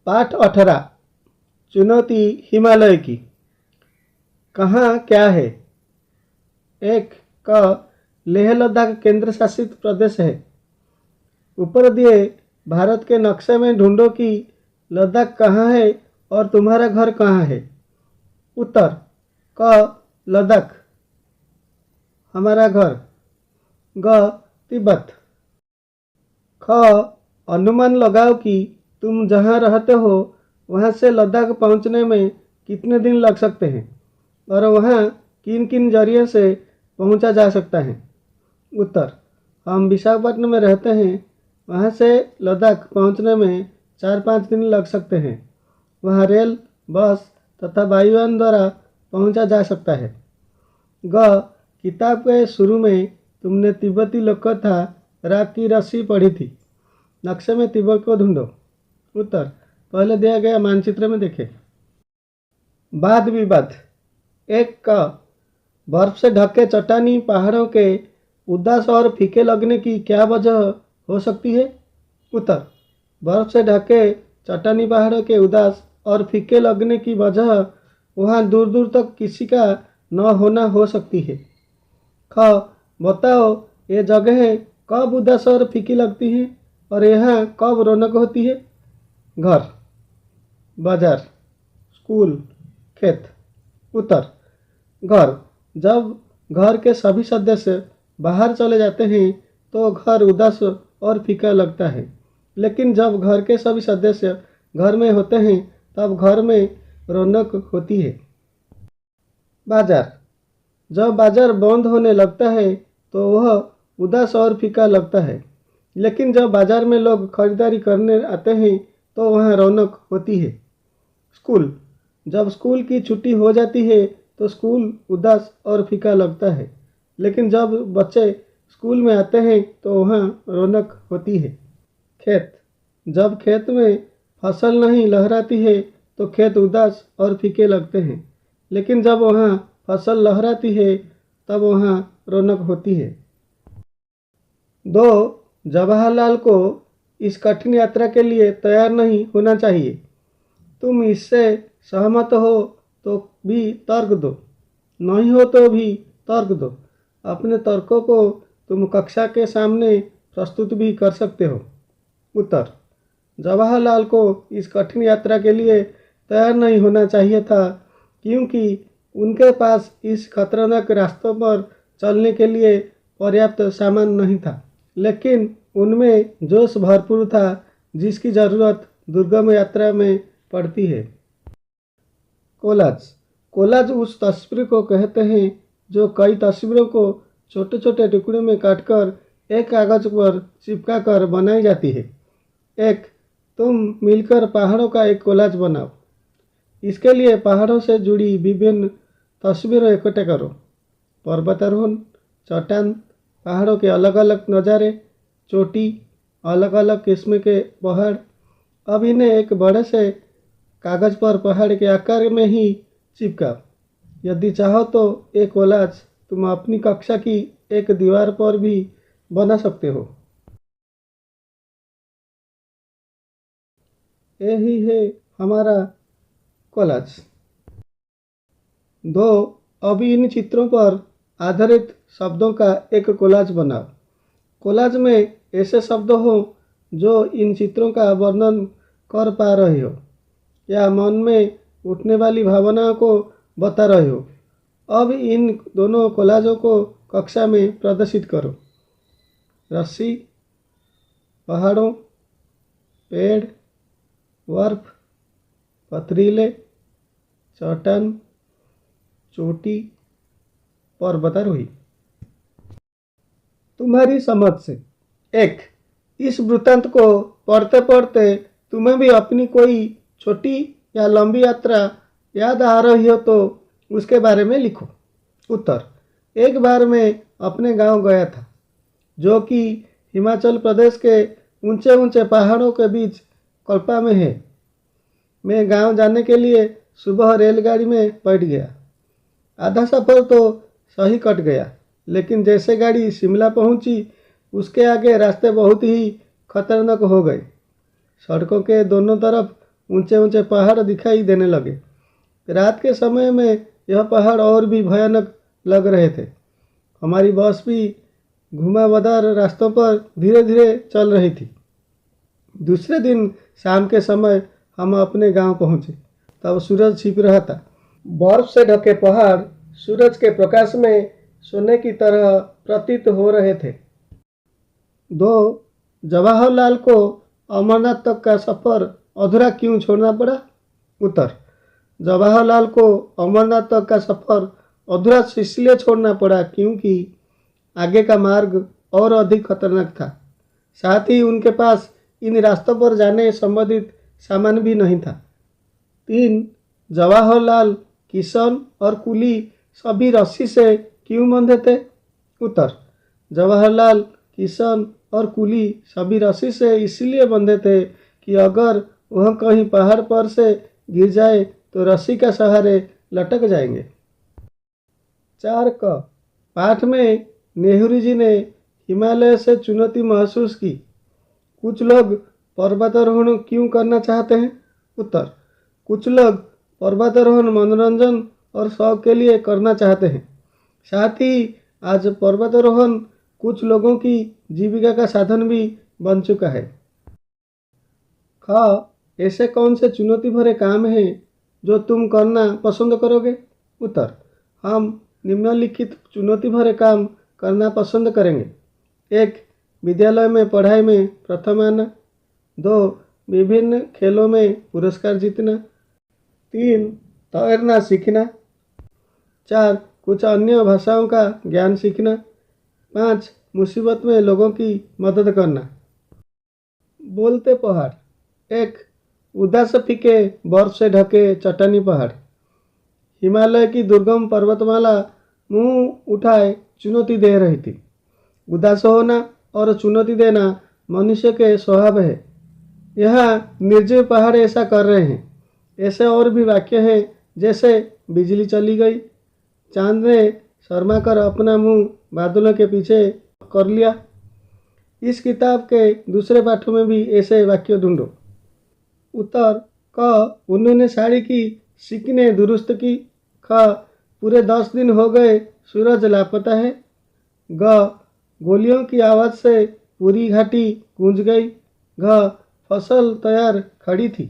पाठ 18 चुनौती हिमालय की। कहाँ क्या है? 1 क लेह लद्दाख केंद्र शासित प्रदेश है। ऊपर दिए भारत के नक्शे में ढूंढो कि लद्दाख कहाँ है और तुम्हारा घर कहाँ है। उत्तर क लद्दाख हमारा घर, ग तिब्बत। ख अनुमान लगाओ कि तुम जहाँ रहते हो वहाँ से लद्दाख पहुँचने में कितने दिन लग सकते हैं और वहाँ किन किन जरिए से पहुँचा जा सकता है। उत्तर हम विशाखापट्टनम में रहते हैं, वहाँ से लद्दाख पहुँचने में 4-5 दिन लग सकते हैं। वहाँ रेल, बस तथा वायुयान द्वारा पहुँचा जा सकता है। ग किताब के शुरू में तुमने तिब्बती लोककथा राग की रस्सी पढ़ी थी। नक्शे में तिब्बत को ढूंढो। उत्तर पहले दिया गया मानचित्र में देखें। वाद विवाद। 1 क बर्फ से ढके चट्टानी पहाड़ों के उदास और फीके लगने की क्या वजह हो सकती है। उत्तर बर्फ से ढके चट्टानी पहाड़ों के उदास और फीके लगने की वजह वहाँ दूर दूर तक किसी का न होना हो सकती है। ख बताओ ये जगह कब उदास और फीकी लगती हैं और यहाँ कब रौनक होती है। घर, बाजार, स्कूल, खेत। उत्तर घर, जब घर के सभी सदस्य बाहर चले जाते हैं तो घर उदास और फीका लगता है, लेकिन जब घर के सभी सदस्य घर में होते हैं तब घर में रौनक होती है। बाजार, जब बाजार बंद होने लगता है तो वह उदास और फीका लगता है, लेकिन जब बाजार में लोग खरीदारी करने आते हैं तो वहाँ रौनक होती है। स्कूल, जब स्कूल की छुट्टी हो जाती है तो स्कूल उदास और फीका लगता है, लेकिन जब बच्चे स्कूल में आते हैं तो वहाँ रौनक होती है। खेत, जब खेत में फसल नहीं लहराती है तो खेत उदास और फीके लगते हैं, लेकिन जब वहाँ फसल लहराती है तब वहाँ रौनक होती है। 2 जवाहरलाल को इस कठिन यात्रा के लिए तैयार नहीं होना चाहिए। तुम इससे सहमत हो तो भी तर्क दो, नहीं हो तो भी तर्क दो। अपने तर्कों को तुम कक्षा के सामने प्रस्तुत भी कर सकते हो। उत्तर जवाहरलाल को इस कठिन यात्रा के लिए तैयार नहीं होना चाहिए था, क्योंकि उनके पास इस खतरनाक रास्तों पर चलने के लिए पर्याप्त सामान नहीं था, लेकिन उनमें जोश भरपूर था जिसकी ज़रूरत दुर्गम यात्रा में पड़ती है। कोलाज, कोलाज उस तस्वीर को कहते हैं जो कई तस्वीरों को छोटे छोटे टुकड़ों में काटकर एक कागज पर चिपका कर बनाई जाती है। 1 तुम मिलकर पहाड़ों का एक कोलाज बनाओ। इसके लिए पहाड़ों से जुड़ी विभिन्न तस्वीरें इकट्ठा करो। पर्वतारोहण, चट्टान, पहाड़ों के अलग अलग नज़ारे, चोटी, अलग अलग किस्म के पहाड़। अब इन्हें एक बड़े से कागज़ पर पहाड़ के आकार में ही चिपकाओ। यदि चाहो तो एक कोलाज तुम अपनी कक्षा की एक दीवार पर भी बना सकते हो। यही है हमारा कोलाज। 2 अभी इन चित्रों पर आधारित शब्दों का एक कोलाज बनाओ। कोलाज में ऐसे शब्द हो जो इन चित्रों का वर्णन कर पा रहे हो या मन में उठने वाली भावनाओं को बता रहे हो। अब इन दोनों कोलाजों को कक्षा में प्रदर्शित करो। रस्सी, पहाड़ों, पेड़, बर्फ, पथरीले, चट्टान, चोटी, पर्वतारोही। तुम्हारी समझ से। 1 इस वृत्तांत को पढ़ते पढ़ते तुम्हें भी अपनी कोई छोटी या लंबी यात्रा याद आ रही हो तो उसके बारे में लिखो। उत्तर एक बार मैं अपने गांव गया था, जो कि हिमाचल प्रदेश के ऊंचे ऊंचे पहाड़ों के बीच कल्पा में है। मैं गांव जाने के लिए सुबह रेलगाड़ी में बैठ गया। आधा सफ़र तो सही कट गया, लेकिन जैसे गाड़ी शिमला पहुंची उसके आगे रास्ते बहुत ही खतरनाक हो गए। सड़कों के दोनों तरफ ऊंचे ऊंचे पहाड़ दिखाई देने लगे। रात के समय में यह पहाड़ और भी भयानक लग रहे थे। हमारी बस भी घुमावदार रास्तों पर धीरे धीरे चल रही थी। दूसरे दिन शाम के समय हम अपने गांव पहुंचे। तब सूरज छिप रहा था। बर्फ से ढके पहाड़ सूरज के प्रकाश में सोने की तरह प्रतीत हो रहे थे। दो, जवाहरलाल को अमरनाथ तक का सफ़र अधूरा क्यों छोड़ना पड़ा? उत्तर, जवाहरलाल को अमरनाथ तक का सफ़र अधूरा इसलिए छोड़ना पड़ा क्योंकि आगे का मार्ग और अधिक खतरनाक था। साथ ही उनके पास इन रास्तों पर जाने संबंधित सामान भी नहीं था। 3, जवाहरलाल, किशन और कुली सभी रस्सी से क्यों बंधे थे? उत्तर, जवाहरलाल, किशन और कुली सभी रस्सी से इसलिए बंधे थे कि अगर वह कहीं पहाड़ पर से गिर जाए तो रस्सी का सहारे लटक जाएंगे। 4 क, पाठ में नेहरू जी ने हिमालय से चुनौती महसूस की। कुछ लोग पर्वतारोहण क्यों करना चाहते हैं? उत्तर, कुछ लोग पर्वतारोहण मनोरंजन और शौक के लिए करना चाहते हैं। साथ ही आज पर्वतारोहण कुछ लोगों की जीविका का साधन भी बन चुका है। ख, ऐसे कौन से चुनौती भरे काम हैं जो तुम करना पसंद करोगे? उत्तर, हम निम्नलिखित चुनौती भरे काम करना पसंद करेंगे। 1, विद्यालय में पढ़ाई में प्रथम आना। 2, विभिन्न खेलों में पुरस्कार जीतना। 3, तैरना सीखना। 4, कुछ अन्य भाषाओं का ज्ञान सीखना। 5, मुसीबत में लोगों की मदद करना। बोलते पहाड़। 1, उदास फीके बर्फ से ढके चट्टानी पहाड़। हिमालय की दुर्गम पर्वतमाला मुंह उठाए चुनौती दे रही थी। उदास होना और चुनौती देना मनुष्य के स्वभाव है। यहाँ निर्जीव पहाड़ ऐसा कर रहे हैं। ऐसे और भी वाक्य हैं जैसे बिजली चली गई, चांद ने शर्मा कर अपना मुंह बादलों के पीछे कर लिया। इस किताब के दूसरे पाठों में भी ऐसे वाक्य ढूंढो। उत्तर क, उन्होंने साड़ी की सिकने दुरुस्त की। ख, पूरे 10 दिन हो गए सूरज लापता है। ग, गोलियों की आवाज़ से पूरी घाटी गूंज गई। घ, फसल तैयार खड़ी थी।